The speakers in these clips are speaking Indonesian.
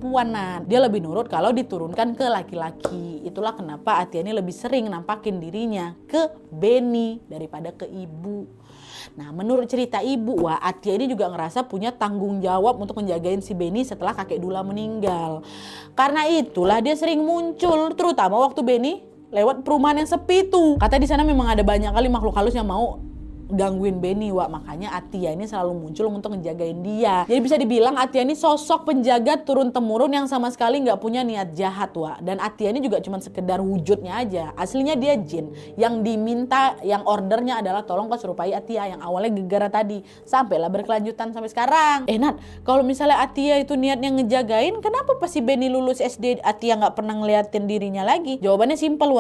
perempuan. Dia lebih nurut kalau diturunkan ke laki-laki. Itulah kenapa Atia ini lebih sering nampakin dirinya ke Benny daripada ke ibu. Nah, menurut cerita ibu, Atia ini juga ngerasa punya tanggung jawab untuk menjagain si Benny setelah kakek Dula meninggal. Karena itulah dia sering muncul, terutama waktu Benny lewat perumahan yang sepi tuh. Katanya di sana memang ada banyak kali makhluk halus yang mau gangguin Benny, makanya Atia ini selalu muncul untuk ngejagain dia. Jadi bisa dibilang Atia ini sosok penjaga turun-temurun yang sama sekali nggak punya niat jahat, Dan Atia ini juga cuma sekedar wujudnya aja. Aslinya dia jin yang diminta, yang ordernya adalah tolong keserupai Atia yang awalnya gegara tadi, sampailah berkelanjutan sampai sekarang. Nat, kalau misalnya Atia itu niatnya ngejagain, kenapa pas si Benny lulus SD Atia nggak pernah ngeliatin dirinya lagi? Jawabannya simpel,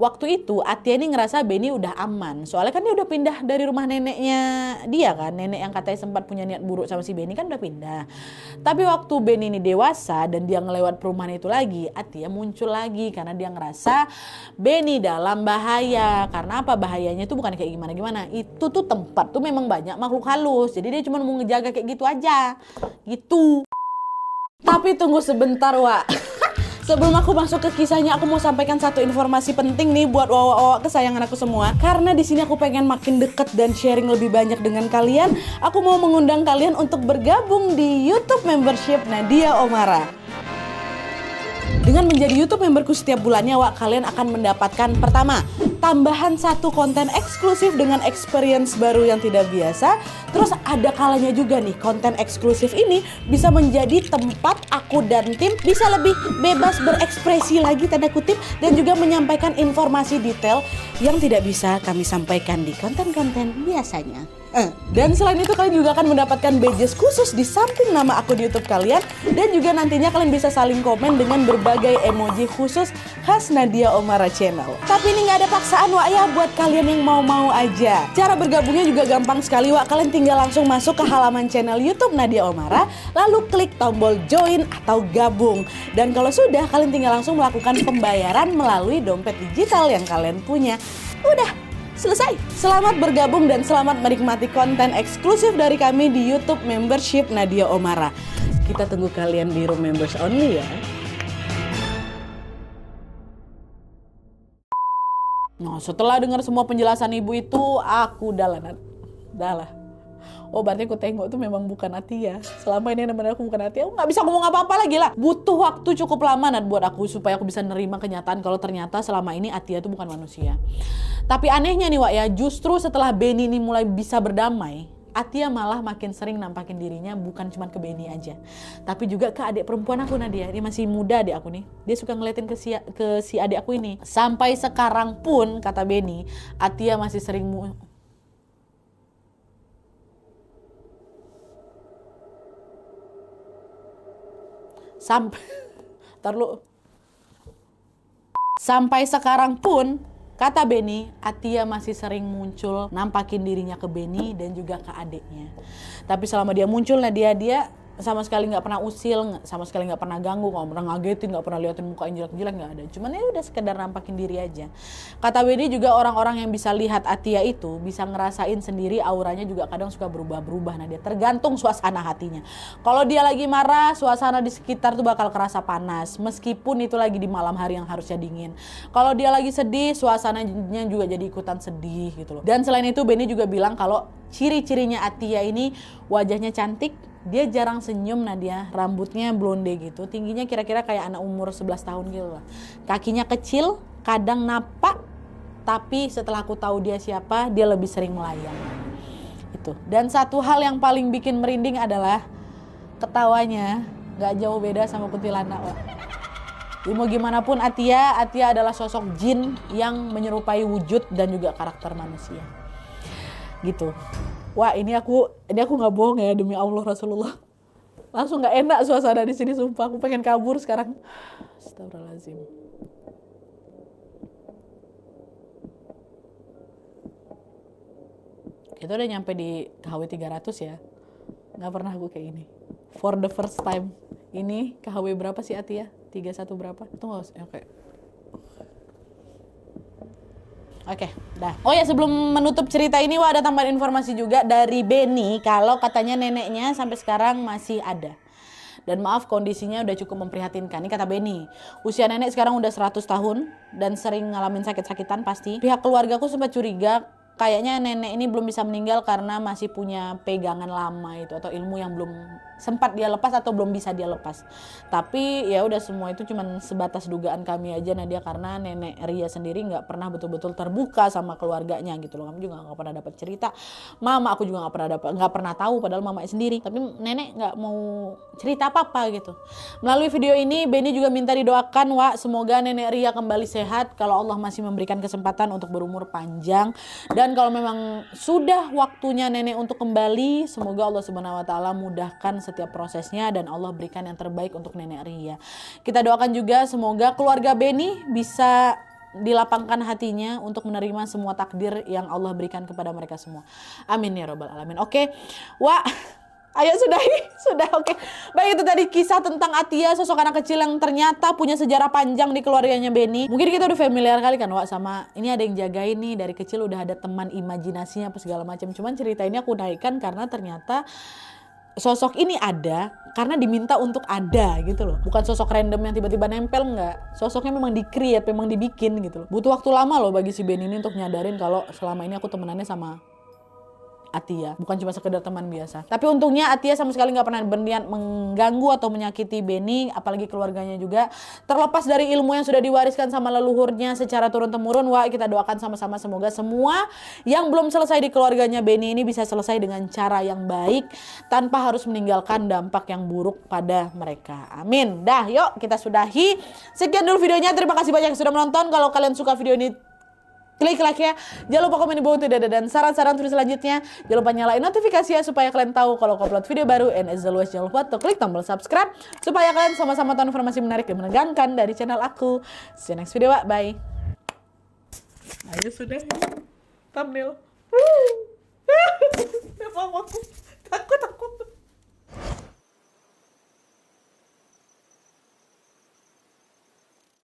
Waktu itu Atia ini ngerasa Benny udah aman, soalnya kan dia udah pindah dari rumah neneknya dia kan, nenek yang katanya sempat punya niat buruk sama si Benny kan udah pindah. Tapi waktu Benny ini dewasa dan dia ngelewat perumahan itu lagi, Atia muncul lagi karena dia ngerasa Benny dalam bahaya. Karena apa bahayanya itu bukan kayak gimana-gimana, itu tuh tempat tuh memang banyak makhluk halus, jadi dia cuma mau ngejaga kayak gitu aja gitu. Tapi tunggu sebentar, Sebelum aku masuk ke kisahnya, aku mau sampaikan satu informasi penting nih buat wawa-wawa kesayangan aku semua. Karena di sini aku pengen makin deket dan sharing lebih banyak dengan kalian. Aku mau mengundang kalian untuk bergabung di YouTube membership Nadia Omara. Dengan menjadi YouTube memberku setiap bulannya, kalian akan mendapatkan pertama, tambahan satu konten eksklusif dengan experience baru yang tidak biasa. Terus ada kalanya juga nih, konten eksklusif ini bisa menjadi tempat aku dan tim bisa lebih bebas berekspresi lagi tanda kutip, dan juga menyampaikan informasi detail yang tidak bisa kami sampaikan di konten-konten biasanya. Dan selain itu kalian juga akan mendapatkan badges khusus di samping nama akun YouTube kalian, dan juga nantinya kalian bisa saling komen dengan berbagai emoji khusus khas Nadia Omara Channel. Tapi ini nggak ada paksaan, buat kalian yang mau-mau aja. Cara bergabungnya juga gampang sekali, kalian tinggal langsung masuk ke halaman channel YouTube Nadia Omara, lalu klik tombol join atau gabung. Dan kalau sudah, kalian tinggal langsung melakukan pembayaran melalui dompet digital yang kalian punya. Udah selesai. Selamat bergabung dan selamat menikmati konten eksklusif dari kami di YouTube membership Nadia Omara. Kita tunggu kalian di room members only ya. Nah, setelah dengar semua penjelasan ibu itu, aku dah lah. Oh, berarti aku tengok tuh memang bukan Atia. Selama ini benar aku bukan Atia. Aku nggak bisa ngomong apa-apa lagi lah. Butuh waktu cukup lama buat aku supaya aku bisa nerima kenyataan kalau ternyata selama ini Atia itu bukan manusia. Tapi anehnya nih, justru setelah Benny ini mulai bisa berdamai, Atia malah makin sering nampakin dirinya bukan cuma ke Benny aja, tapi juga ke adik perempuan aku, Nadia. Dia masih muda, adik aku nih. Dia suka ngeliatin ke si adik aku ini. Sampai sekarang pun, kata Benny, Atia masih sering Sampai sekarang pun, kata Benny, Atia masih sering muncul nampakin dirinya ke Benny dan juga ke adiknya. Tapi selama dia muncul, dia sama sekali nggak pernah usil, sama sekali nggak pernah ganggu, nggak pernah ngagetin, nggak pernah liatin muka yang jelek-jelek, nggak ada. Cuman ya udah sekedar nampakin diri aja. Kata Benny juga orang-orang yang bisa lihat Atia itu bisa ngerasain sendiri auranya juga kadang suka berubah-berubah. Dia tergantung suasana hatinya. Kalau dia lagi marah, suasana di sekitar tuh bakal kerasa panas, meskipun itu lagi di malam hari yang harusnya dingin. Kalau dia lagi sedih, suasananya juga jadi ikutan sedih gitu loh. Dan selain itu Benny juga bilang kalau ciri-cirinya Atia ini wajahnya cantik. Dia jarang senyum, Nadia. Rambutnya blonde gitu. Tingginya kira-kira kayak anak umur 11 tahun gitu lah. Kakinya kecil, kadang napak. Tapi setelah aku tahu dia siapa, dia lebih sering melayang. Itu. Dan satu hal yang paling bikin merinding adalah ketawanya gak jauh beda sama kuntilanak. Mau gimana pun Atia adalah sosok jin yang menyerupai wujud dan juga karakter manusia. Gitu. Ini aku nggak bohong ya, demi Allah Rasulullah. Langsung nggak enak suasana di sini, sumpah. Aku pengen kabur sekarang. Astagfirullahaladzim. Kita udah nyampe di KHW 300 ya. Nggak pernah aku kayak ini. For the first time. Ini KHW berapa sih Atia? 31 berapa? Itu nggak usah. Oke, dah. Oh ya, sebelum menutup cerita ini, ada tambahan informasi juga dari Benny kalau katanya neneknya sampai sekarang masih ada. Dan maaf kondisinya udah cukup memprihatinkan. Ini kata Beni. Usia nenek sekarang udah 100 tahun dan sering ngalamin sakit-sakitan pasti. Pihak keluargaku sempat curiga kayaknya nenek ini belum bisa meninggal karena masih punya pegangan lama itu atau ilmu yang belum sempat dia lepas atau belum bisa dia lepas. Tapi ya udah semua itu cuman sebatas dugaan kami aja Nadia, karena nenek Ria sendiri nggak pernah betul-betul terbuka sama keluarganya gitu loh. Kami juga nggak pernah dapat cerita. Mama aku juga nggak pernah tahu padahal mamanya sendiri. Tapi nenek nggak mau cerita apa-apa gitu. Melalui video ini Beni juga minta didoakan Wak, semoga nenek Ria kembali sehat kalau Allah masih memberikan kesempatan untuk berumur panjang. Dan kalau memang sudah waktunya nenek untuk kembali, semoga Allah Subhanahu wa taala mudahkan setiap prosesnya dan Allah berikan yang terbaik untuk nenek Ria. Kita doakan juga semoga keluarga Beni bisa dilapangkan hatinya untuk menerima semua takdir yang Allah berikan kepada mereka semua. Amin ya rabbal alamin. Oke. Wah, ayo sudah oke. Baik, itu tadi kisah tentang Atia, sosok anak kecil yang ternyata punya sejarah panjang di keluarganya Beni. Mungkin kita udah familiar kali kan Wak sama ini, ada yang jagain nih dari kecil, udah ada teman imajinasinya apa segala macam. Cuman cerita ini aku naikkan karena ternyata sosok ini ada karena diminta untuk ada gitu loh. Bukan sosok random yang tiba-tiba nempel, enggak. Sosoknya memang di-create, memang dibikin gitu loh. Butuh waktu lama loh bagi si Beni ini untuk nyadarin kalau selama ini aku temenannya sama Atia, bukan cuma sekedar teman biasa. Tapi untungnya Atia sama sekali nggak pernah berniat mengganggu atau menyakiti Beni, apalagi keluarganya juga. Terlepas dari ilmu yang sudah diwariskan sama leluhurnya secara turun-temurun, wah kita doakan sama-sama semoga semua yang belum selesai di keluarganya Beni ini bisa selesai dengan cara yang baik tanpa harus meninggalkan dampak yang buruk pada mereka. Amin. Dah, yuk kita sudahi. Sekian dulu videonya. Terima kasih banyak yang sudah menonton. Kalau kalian suka video ini, klik like ya. Jangan lupa komen di bawah untuk dan saran-saran video selanjutnya. Jangan lupa nyalain notifikasi ya supaya kalian tahu kalau aku upload video baru. And as always, jangan lupa untuk klik tombol subscribe supaya kalian sama-sama tahu informasi menarik dan menegangkan dari channel aku. See you next video, bye. Ayo sudah. Thumbnail. Memang aku.